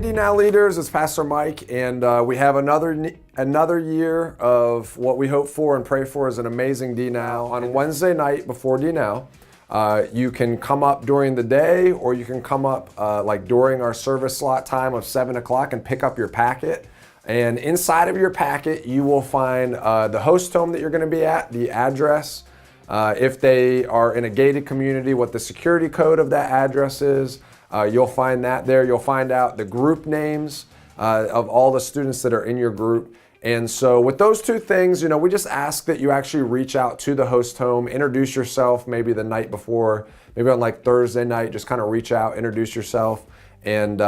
DNOW Leaders, it's Pastor Mike, and we have another year of what we hope for and pray for is an amazing DNOW. On Wednesday night before DNOW, you can come up during the day, or you can come up like during our service slot time of 7 o'clock and pick up your packet. And inside of your packet, you will find the host home that you're going to be at, the address, if they are in a gated community, what the security code of that address is. You'll find that there. You'll find out the group names of all the students that are in your group. And so with those two things, we just ask that you actually reach out to the host home, introduce yourself maybe the night before, maybe on like Thursday night, just kind of reach out, introduce yourself, and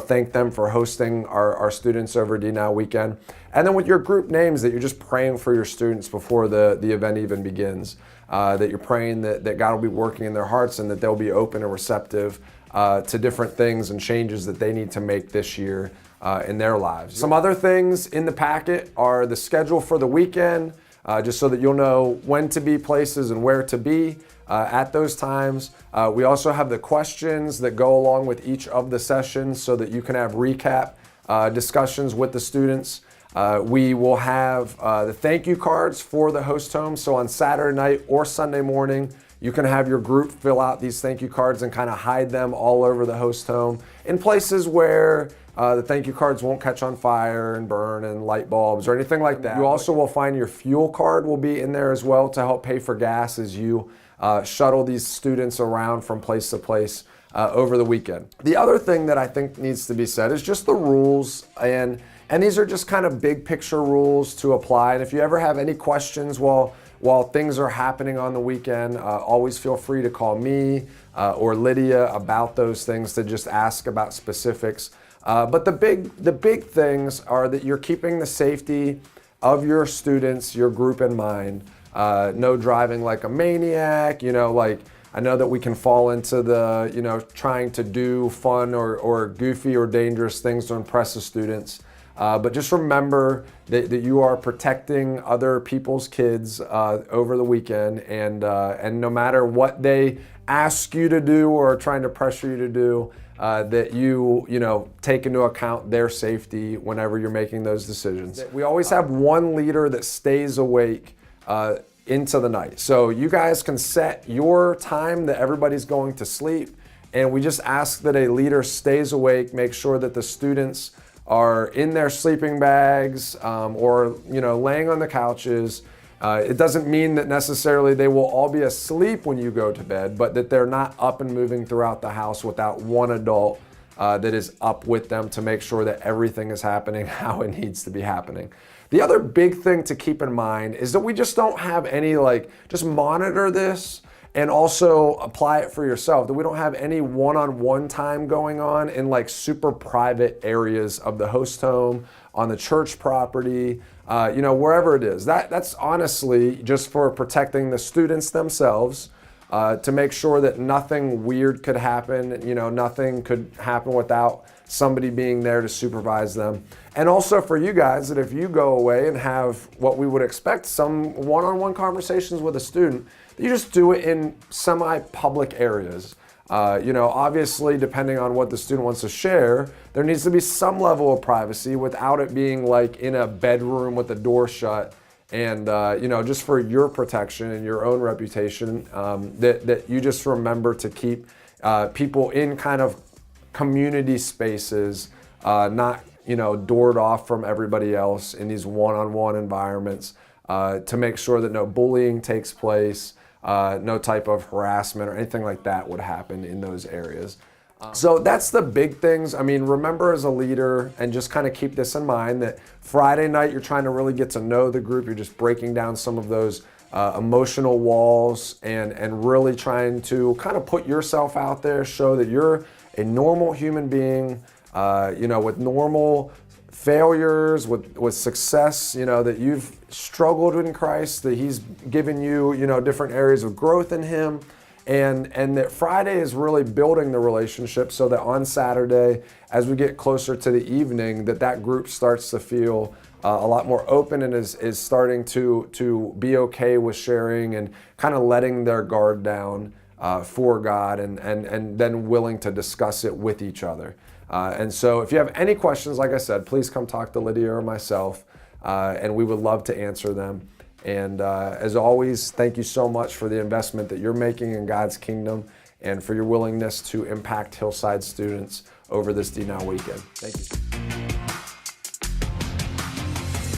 thank them for hosting our students over DNOW weekend. And then with your group names, that you're just praying for your students before the event even begins, that you're praying that God will be working in their hearts and that they'll be open and receptive to different things and changes that they need to make this year in their lives. Some other things in the packet are the schedule for the weekend, just so that you'll know when to be places and where to be at those times. We also have the questions that go along with each of the sessions so that you can have recap discussions with the students. We will have the thank you cards for the host home. So on Saturday night or Sunday morning, you can have your group fill out these thank you cards and kind of hide them all over the host home in places where the thank you cards won't catch on fire and burn and light bulbs or anything like that. You also will find your fuel card will be in there as well to help pay for gas as you shuttle these students around from place to place over the weekend. The other thing that I think needs to be said is just the rules, and these are just kind of big picture rules to apply. And if you ever have any questions while things are happening on the weekend, always feel free to call me or Lydia about those things, to just ask about specifics. But the big things are that you're keeping the safety of your students, your group in mind. No driving like a maniac, like I know that we can fall into the, trying to do fun or goofy or dangerous things to impress the students. But just remember that you are protecting other people's kids over the weekend, and no matter what they ask you to do or are trying to pressure you to do, that you take into account their safety whenever you're making those decisions. We always have one leader that stays awake into the night. So you guys can set your time that everybody's going to sleep, and we just ask that a leader stays awake, make sure that the students are in their sleeping bags or laying on the couches. It doesn't mean that necessarily they will all be asleep when you go to bed, but that they're not up and moving throughout the house without one adult that is up with them to make sure that everything is happening how it needs to be happening. The other big thing to keep in mind is that we just don't have any just monitor this and also apply it for yourself, that we don't have any one-on-one time going on in super private areas of the host home, on the church property, wherever it is. That's honestly just for protecting the students themselves, to make sure that nothing weird could happen, nothing could happen without somebody being there to supervise them. And also for you guys, that if you go away and have what we would expect, some one-on-one conversations with a student, you just do it in semi-public areas. Obviously, depending on what the student wants to share, there needs to be some level of privacy without it being in a bedroom with the door shut. And, just for your protection and your own reputation, that you just remember to keep people in kind of community spaces, not, doored off from everybody else in these one-on-one environments, to make sure that no bullying takes place, no type of harassment or anything like that would happen in those areas. So that's the big things. I mean, remember as a leader, and just kind of keep this in mind, that Friday night you're trying to really get to know the group. You're just breaking down some of those emotional walls and really trying to kind of put yourself out there, show that you're a normal human being, with normal failures, with success, that you've struggled in Christ, that He's given you, different areas of growth in Him, and that Friday is really building the relationship so that on Saturday, as we get closer to the evening, that group starts to feel a lot more open and is starting to be okay with sharing and kind of letting their guard down for God, and then willing to discuss it with each other. And so if you have any questions, like I said, please come talk to Lydia or myself, and we would love to answer them. And as always, thank you so much for the investment that you're making in God's kingdom and for your willingness to impact Hillside students over this DNOW weekend. Thank you.